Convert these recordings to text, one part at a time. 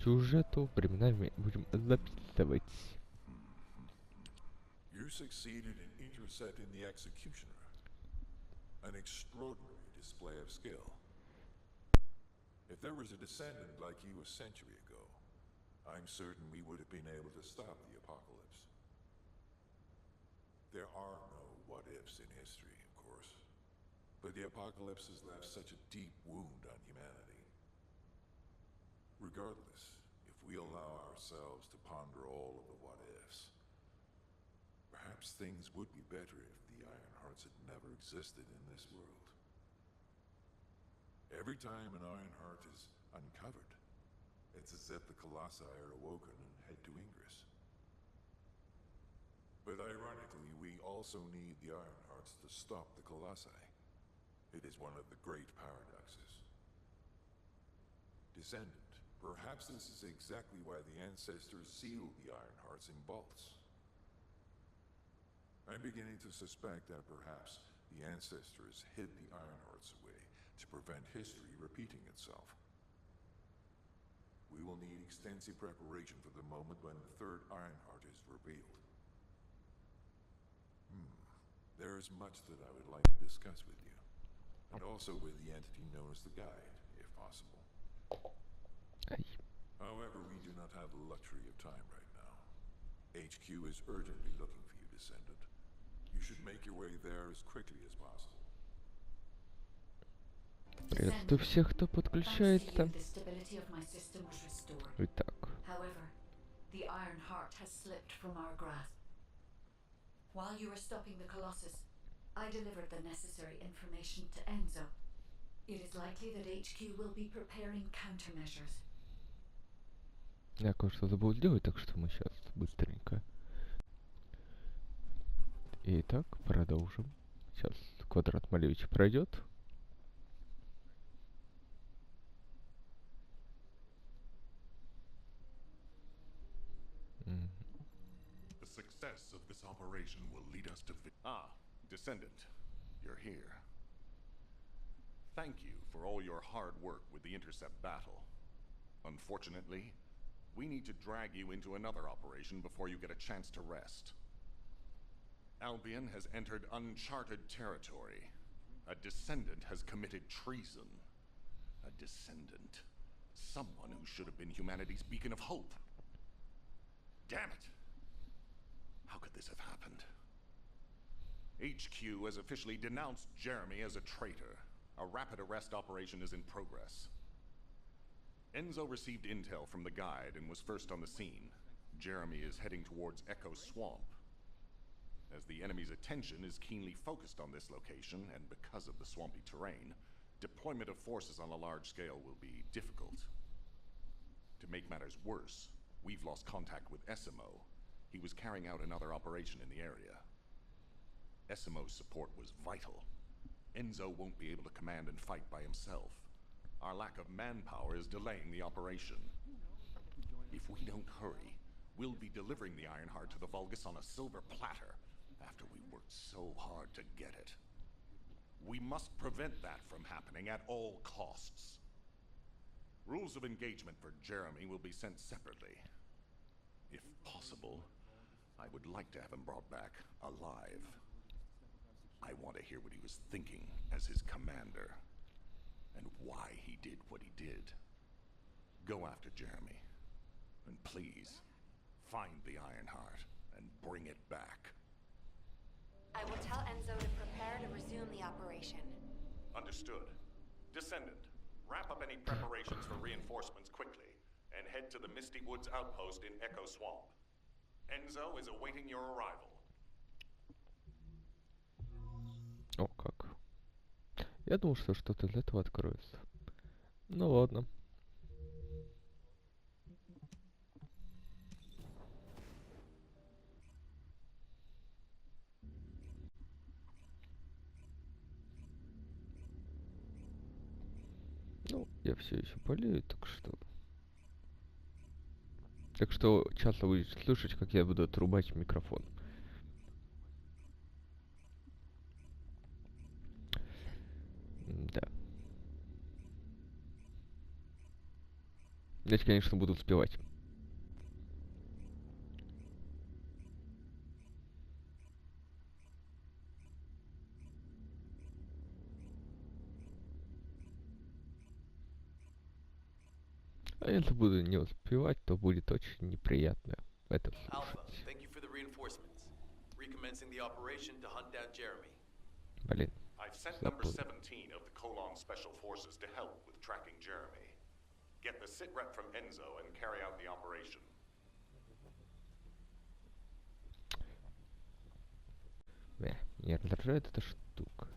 сюжету временами будем записывать. You succeeded in intercepting the executioner. An extraordinary display of skill. If there was a descendant like you a century ago, I'm certain we would have been able to stop the apocalypse. There are no what-ifs in history, of course. But the apocalypse has left such a deep wound on humanity. Regardless, if we allow ourselves to ponder all of the what-ifs, perhaps things would be better if the Ironhearts had never existed in this world. Every time an Ironheart is uncovered, it's as if the Colossi are awoken and head to Ingress. But ironically, we also need the Ironhearts to stop the Colossi. It is one of the great paradoxes. Descendant, perhaps this is exactly why the ancestors sealed the Ironhearts in vaults. I'm beginning to suspect that perhaps the ancestors hid the Ironhearts away to prevent history repeating itself. We will need extensive preparation for the moment when the third Ironheart is revealed. There is much that I would like to discuss with you, and also with the entity known as the Guide, if possible. However, we do not have the luxury of time right now. HQ is urgently looking for you, Descendant. You should make your way there as quickly as possible. Приветствую всех, кто подключается. Итак. However, the Iron Heart has slipped from our grasp. While you were stopping the Colossus, I delivered the necessary information to Enzo. It is likely that HQ will be preparing countermeasures. Я кое-что забыл сделать, так что мы сейчас быстренько. Итак, продолжим. Сейчас квадрат Малевича пройдет. The success of this operation will lead us to Descendant, you're here. Thank you for all your hard work with the intercept battle. Unfortunately, we need to drag you into another operation before you get a chance to rest. Albion has entered uncharted territory. A Descendant has committed treason. A Descendant. Someone who should have been humanity's beacon of hope. Damn it! How could this have happened? HQ has officially denounced Jeremy as a traitor. A rapid arrest operation is in progress. Enzo received intel from the Guide and was first on the scene. Jeremy is heading towards Echo Swamp. As the enemy's attention is keenly focused on this location, and because of the swampy terrain, deployment of forces on a large scale will be difficult. To make matters worse, we've lost contact with SMO. He was carrying out another operation in the area. SMO's support was vital. Enzo won't be able to command and fight by himself. Our lack of manpower is delaying the operation. If we don't hurry, we'll be delivering the Ironheart to the Vulgus on a silver platter after we worked so hard to get it. We must prevent that from happening at all costs. Rules of engagement for Jeremy will be sent separately. If possible, I would like to have him brought back alive. I want to hear what he was thinking as his commander, and why he did what he did. Go after Jeremy, and please, find the Ironheart and bring it back. I will tell Enzo to prepare to resume the operation. Understood. Descendant, wrap up any preparations for reinforcements quickly, and head to the Misty Woods outpost in Echo Swamp. Enzo is awaiting your arrival. О, как. Я думал, что что-то для этого откроется. Ну ладно. Ну, я все еще болею, так что... Так что часто будете слышать, как я буду отрубать микрофон. Да. Здесь, конечно, буду успевать. А если буду не успевать, то будет очень неприятно это Alpha, слушать. thank you for the reinforcements. Recommencing the operation to hunt down Jeremy. Блин, I've sent number забыл. 17 of the Colon Special Forces to help with tracking Jeremy. Get the sit rep from Enzo and carry out the operation. Меня раздражает эта штука.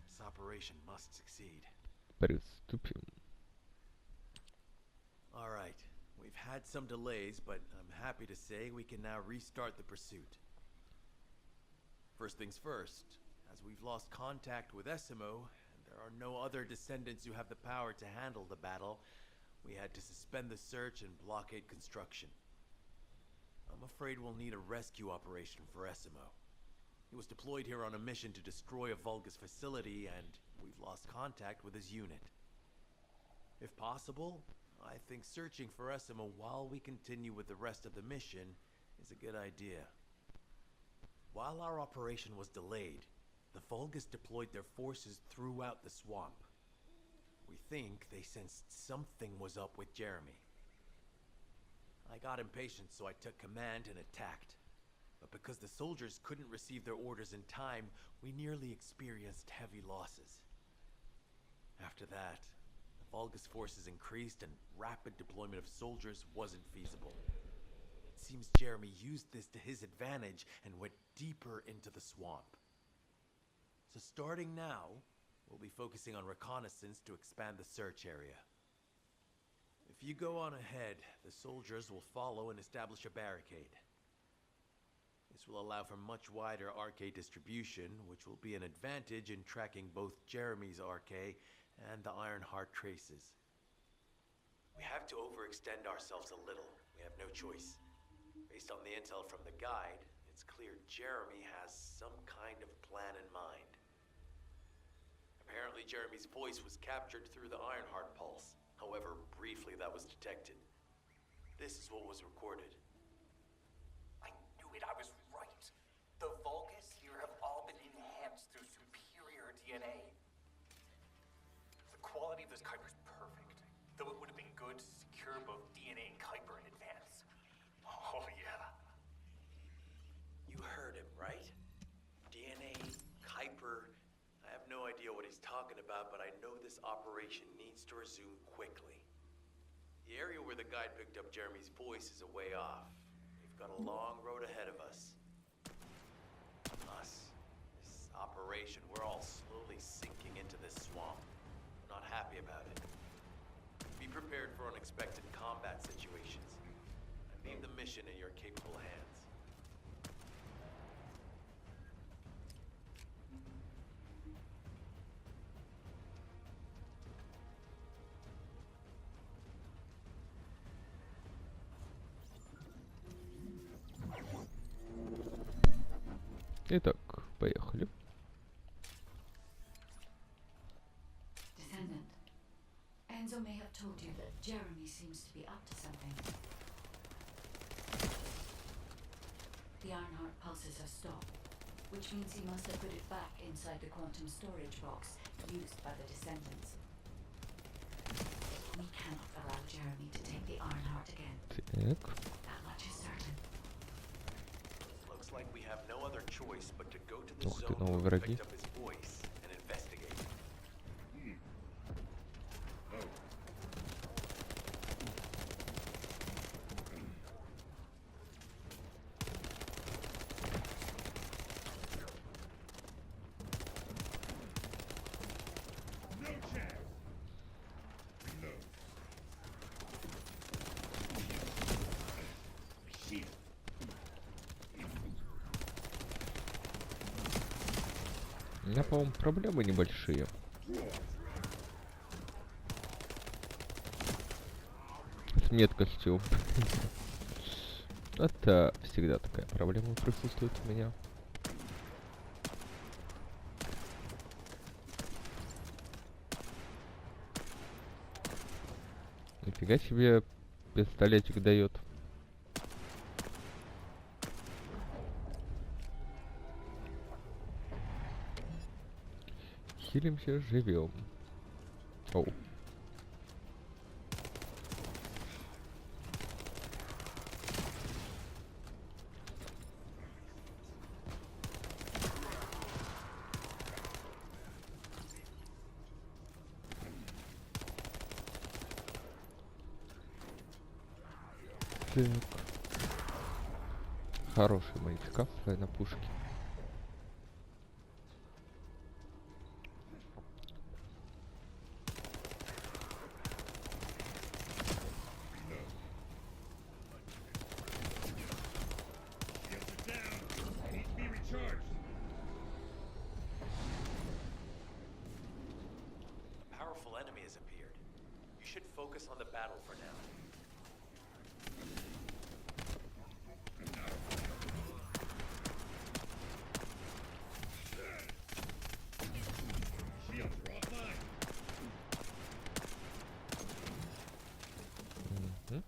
This operation must succeed. Приступим. All right, we've had some delays, but I'm happy to say we can now restart the pursuit. First things first, as we've lost contact with Essimo, and there are no other descendants who have the power to handle the battle, we had to suspend the search and blockade construction. I'm afraid we'll need a rescue operation for Essimo. He was deployed here on a mission to destroy a Vulgus facility, and we've lost contact with his unit. If possible, I think searching for Essimo while we continue with the rest of the mission is a good idea. While our operation was delayed, the Vulgus deployed their forces throughout the swamp. We think they sensed something was up with Jeremy. I got impatient, so I took command and attacked. But because the soldiers couldn't receive their orders in time, we nearly experienced heavy losses. After that, the Vulgus forces increased and rapid deployment of soldiers wasn't feasible. It seems Jeremy used this to his advantage and went deeper into the swamp. So starting now, we'll be focusing on reconnaissance to expand the search area. If you go on ahead, the soldiers will follow and establish a barricade. This will allow for much wider RK distribution, which will be an advantage in tracking both Jeremy's RK and the Ironheart traces. We have to overextend ourselves a little. We have no choice. Based on the intel from the guide, it's clear Jeremy has some kind of plan in mind. Apparently Jeremy's voice was captured through the Ironheart pulse. However, briefly that was detected. This is what was recorded. I knew it, I was right. The Vulgus here have all been enhanced through superior DNA. The quality of this Kuiper is perfect, though it would have been good to secure both DNA and Kuiper in advance. Oh yeah. You heard him, right? DNA, Kuiper. I have no idea what he's talking about, but I know this operation needs to resume quickly. The area where the guide picked up Jeremy's voice is a way off. We've got a long road ahead of us. This operation, we're all slowly sinking into this swamp. We're not happy about it. Be prepared for unexpected combat situations. I leave the mission in your capable hands. Итак, поехали. Descendant, Enzo may have told you that Jeremy seems to be up to something. The Ironheart pulses have stopped, which means he must have put it back inside the quantum storage box used by the Descendants. We cannot allow Jeremy to take the Ironheart again. Так. That much is certain. Looks like we have no other choice but to go to the Ух ты, zone новые where we враги. picked up his voice and investigate. У меня, по-моему, проблемы небольшие. С меткостью. Это всегда такая проблема присутствует у меня. Нифига себе пистолетик дает. Хилимся, живем. Оу. Так. Хорошие мои шкафы на пушке. A powerful enemy has appeared. You should focus on the battle for now. Мгм.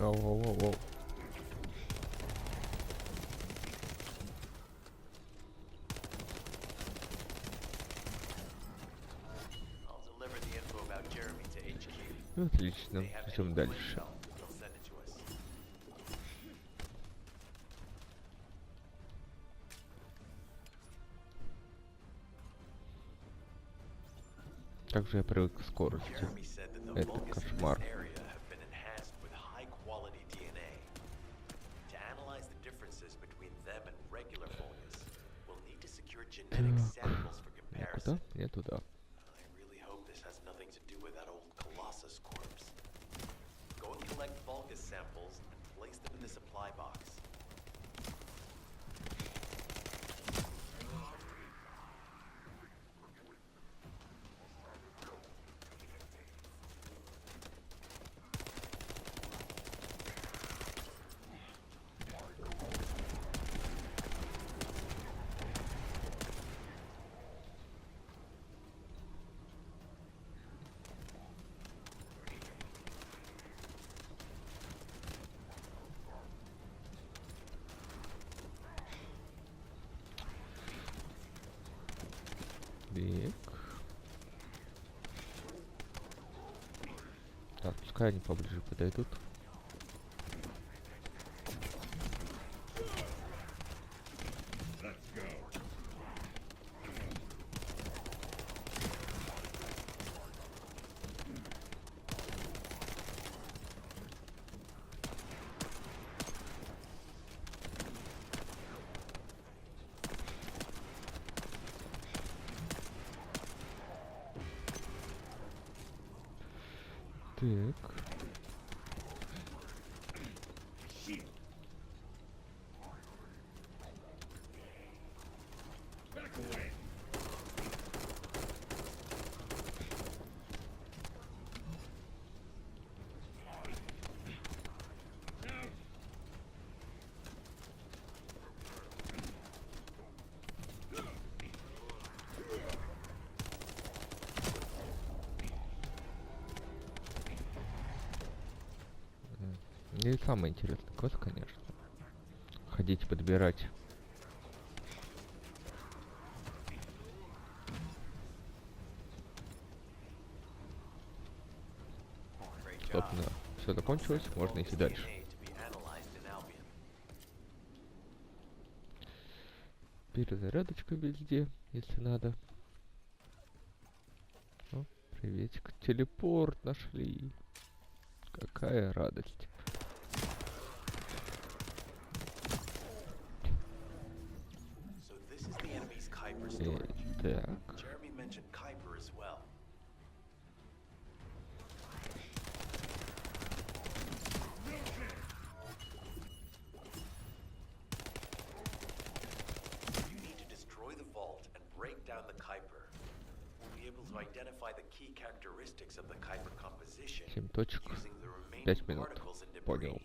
Оу-оу-оу-оу. I'll deliver the info about Jeremy to HQ. Отлично, They have идем any дальше. intel, they'll send it to us. Также я привык к скорости. Jeremy said that the Это Vulgus in кошмар. this area have been enhanced with high-quality DNA. To analyze the differences between them and regular Vulgus, we'll need to secure genetic Так, samples for я comparison. куда? Я туда. I really hope this has nothing to do with that old Colossus corpse. Go and collect Vulgus samples and place them in the supply box. Бег. Так, пускай они поближе подойдут. Так. Не самый интересный квест, конечно. Ходить, подбирать. Great job. Собственно, все закончилось, можно идти дальше. DNA to be analyzed in Albion. Перезарядочка везде, если надо. О, приветик. Телепорт нашли. Какая радость. So this is the enemy's Kuiper storage. Так. Jeremy mentioned Kuiper as well. You need to destroy the vault and break down the Kuiper. We'll be able to identify the key characteristics of the Kuiper composition 7 точек. using the remaining 5 минут. particles and debris. Понял.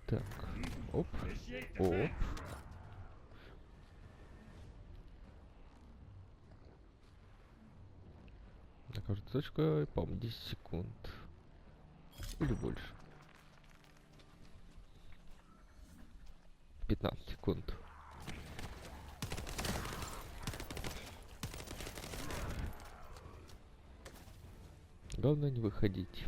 Так, оп, оп. На каждую точку, по-моему, 10 секунд. Или больше. 15 секунд. Главное не выходить.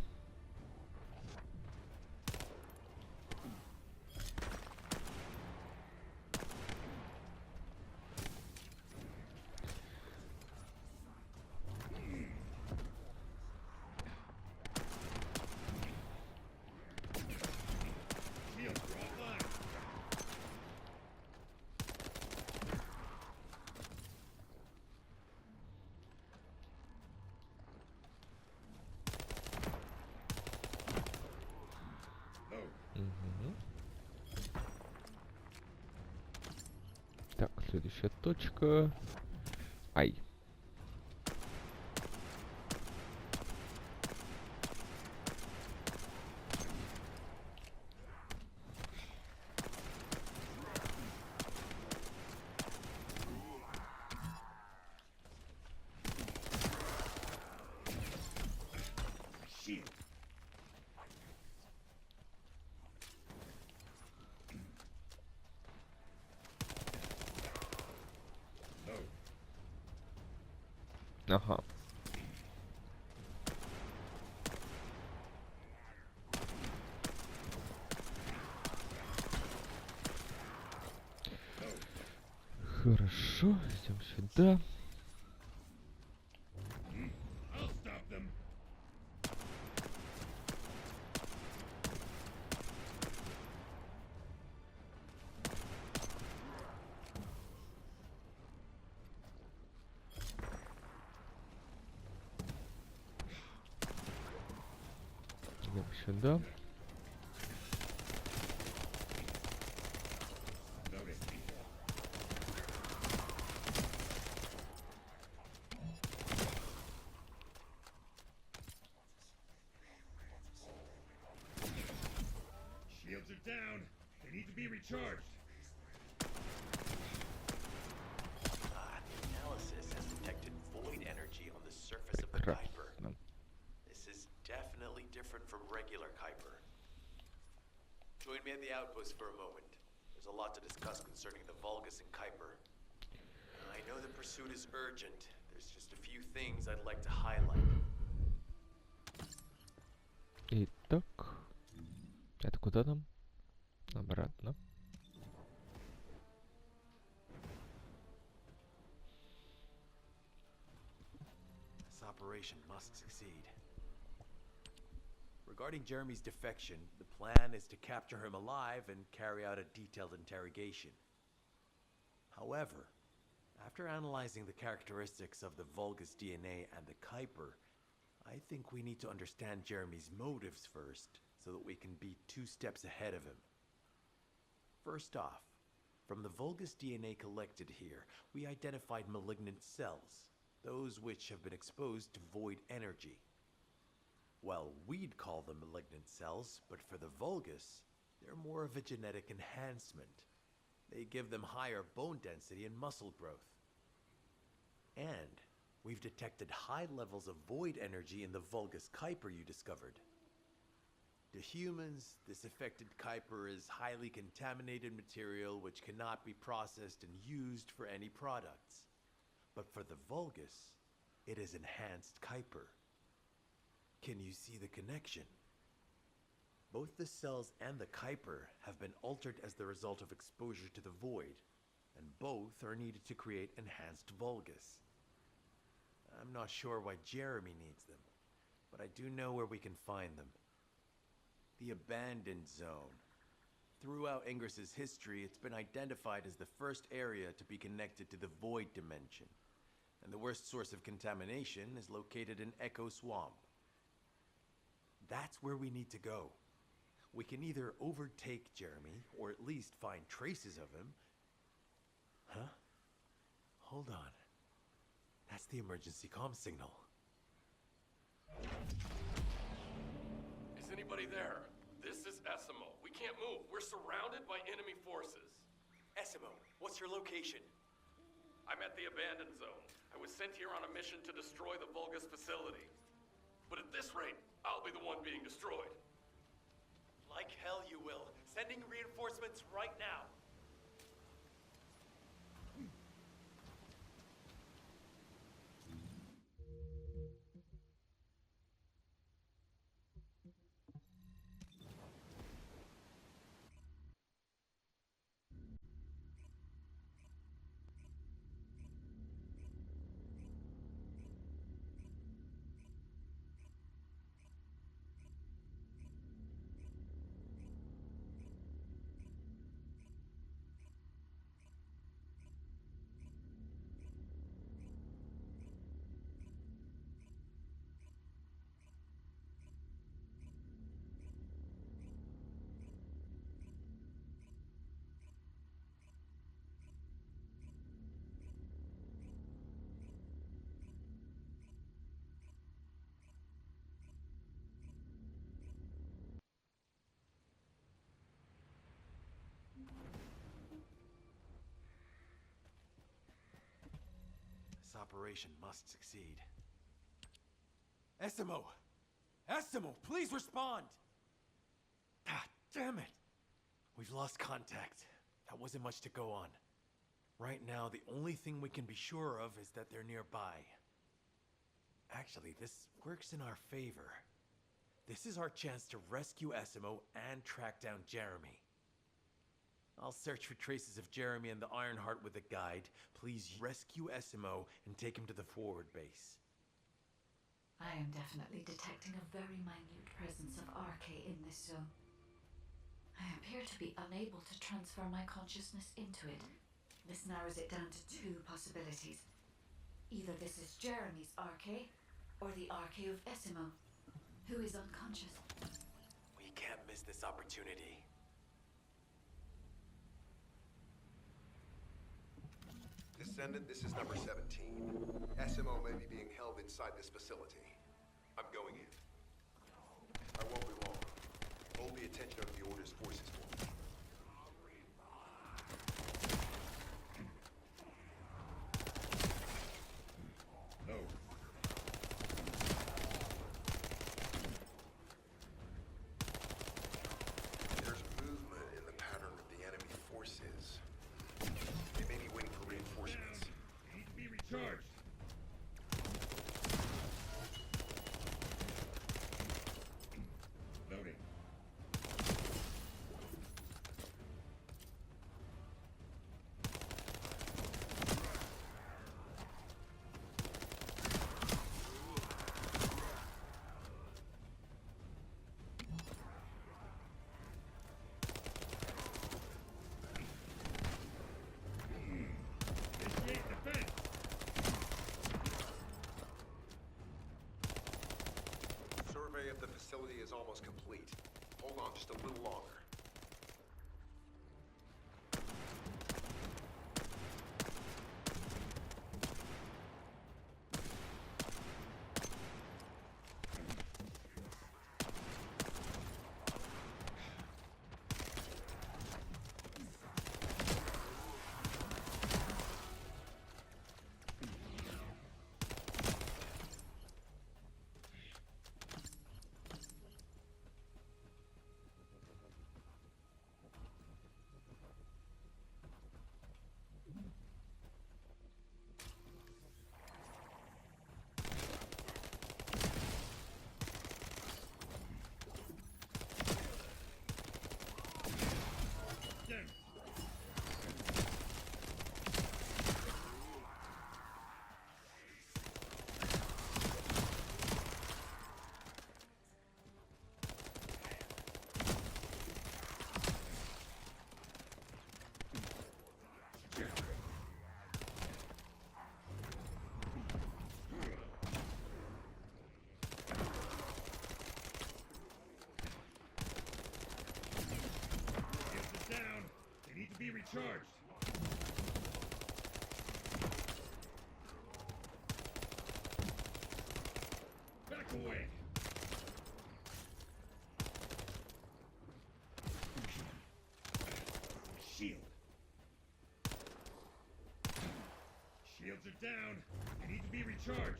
Мгм. Так, следующая точка. Ай. Ага. Хорошо, идем сюда. Идем сюда. Shields are down. They need to be recharged. The analysis has detected void energy on the surface of the Kuiper. Прекрасно. This is definitely different from regular Kuiper. Join me at the outpost for a moment. There's a lot to discuss concerning the Vulgus and Kuiper. I know the pursuit is urgent. There's just a few things I'd like to highlight. Итак, это куда нам? Обратно. This operation must succeed. Regarding Jeremy's defection, the plan is to capture him alive and carry out a detailed interrogation. However, after analyzing the characteristics of the Vulgus DNA and the Kuiper, I think we need to understand Jeremy's motives first, so that we can be 2 steps ahead of him. First off, from the Vulgus DNA collected here, we identified malignant cells, those which have been exposed to void energy. Well, we'd call them malignant cells, but for the Vulgus, they're more of a genetic enhancement. They give them higher bone density and muscle growth. And we've detected high levels of void energy in the Vulgus Kuiper you discovered. To humans, this affected Kuiper is highly contaminated material which cannot be processed and used for any products. But for the Vulgus, it is enhanced Kuiper. Can you see the connection? Both the cells and the Kuiper have been altered as the result of exposure to the void, and both are needed to create enhanced Vulgus. I'm not sure why Jeremy needs them, but I do know where we can find them. The Abandoned Zone. Throughout Ingris's history, it's been identified as the first area to be connected to the Void Dimension, and the worst source of contamination is located in Echo Swamp. That's where we need to go. We can either overtake Jeremy, or at least find traces of him. Huh? Hold on. That's the emergency comm signal. Is anybody there? This is Essimo. We can't move. We're surrounded by enemy forces. Essimo, what's your location? I'm at the abandoned zone. I was sent here on a mission to destroy the Vulgus facility. But at this rate, I'll be the one being destroyed. Like hell you will. Sending reinforcements right now. This operation must succeed. Essimo! Essimo, please respond! Ah, damn it! We've lost contact. That wasn't much to go on. Right now, the only thing we can be sure of is that they're nearby. Actually, this works in our favor. This is our chance to rescue Essimo and track down Jeremy. I'll search for traces of Jeremy and the Ironheart with a guide. Please rescue Essimo and take him to the forward base. I am definitely detecting a very minute presence of RK in this zone. I appear to be unable to transfer my consciousness into it. This narrows it down to two possibilities. Either this is Jeremy's RK, or the RK of Essimo, who is unconscious. We can't miss this opportunity. Descendant, this is number 17. SMO may be being held inside this facility. I'm going in. I won't be long. Hold the attention of the Order's forces for me. No. There's movement in the pattern of the enemy forces. They may be waiting for reinforcements. They need to be recharged. Loading. Initiate defense. Survey of the facility is almost complete. Hold on just a little longer. Damn. Shields is down. They need to be recharged. Back away. down. They need to be recharged.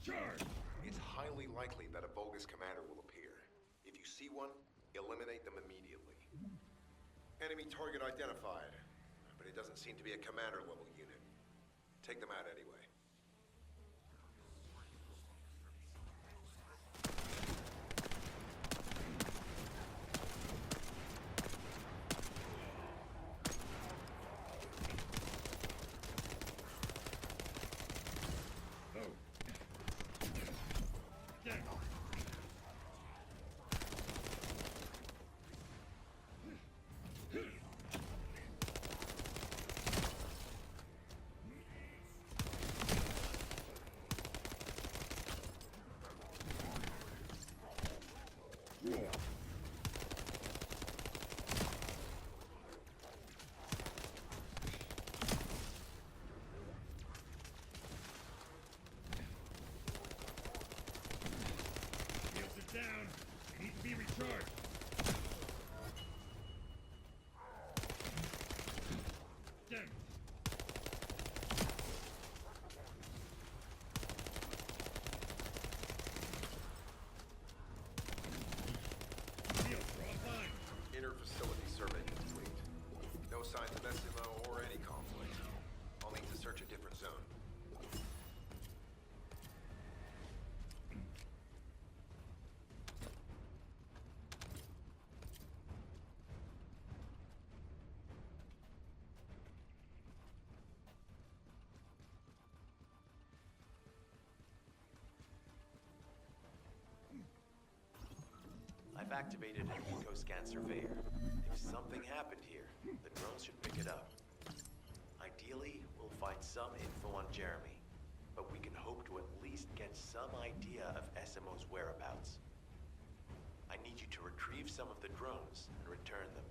Charge! It's highly likely that a Vulgus commander will appear. If you see one, eliminate them immediately. Enemy target identified, but it doesn't seem to be a commander-level unit. Take them out anyway. Down. They need to be recharged. Damn it. Shields are offline. Inner facility survey complete. No signs of SMO or any conflict. I'll need to search a different zone. I've activated an eco-scan surveyor. If something happened here, the drones should pick it up. Ideally, we'll find some info on Jeremy, but we can hope to at least get some idea of SMO's whereabouts. I need you to retrieve some of the drones and return them.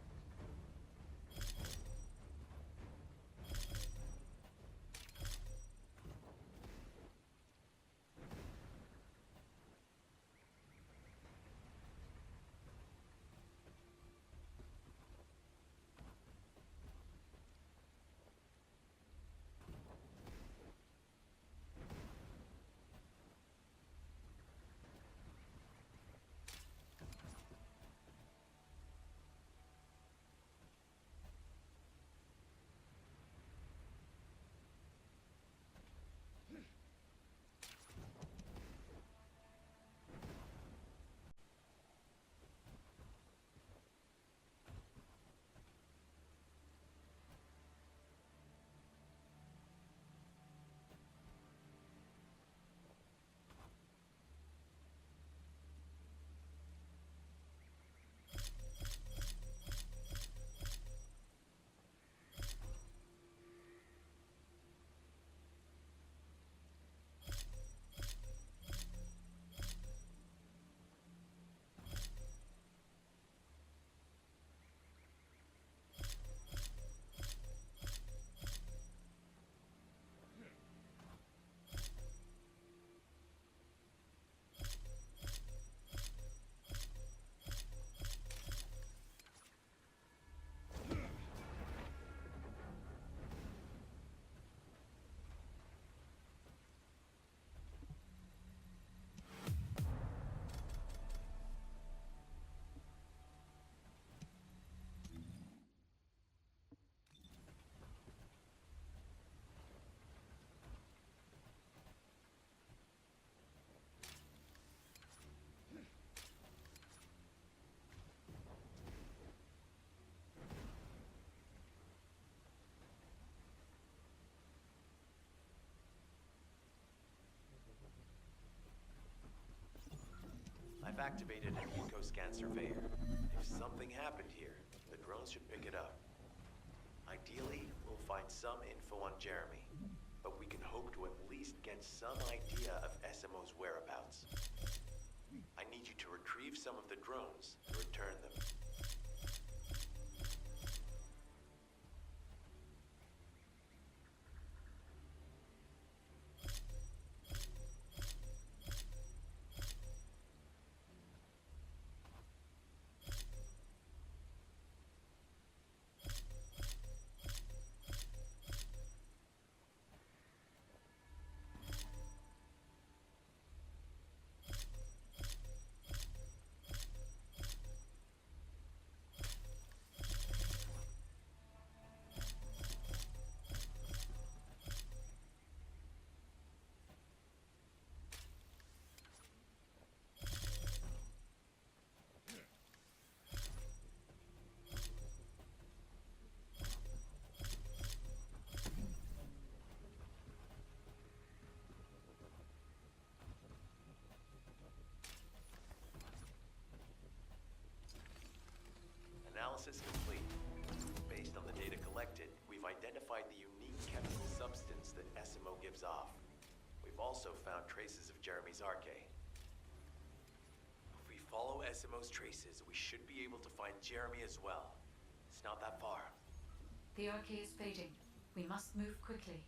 I've activated an eco-scan surveyor. If something happened here, the drones should pick it up. Ideally, we'll find some info on Jeremy, but we can hope to at least get some idea of SMO's whereabouts. I need you to retrieve some of the drones and return them. Analysis complete. Based on the data collected, we've identified the unique chemical substance that SMO gives off. We've also found traces of Jeremy's arcade. If we follow SMO's traces, we should be able to find Jeremy as well. It's not that far. The arcade is fading. We must move quickly.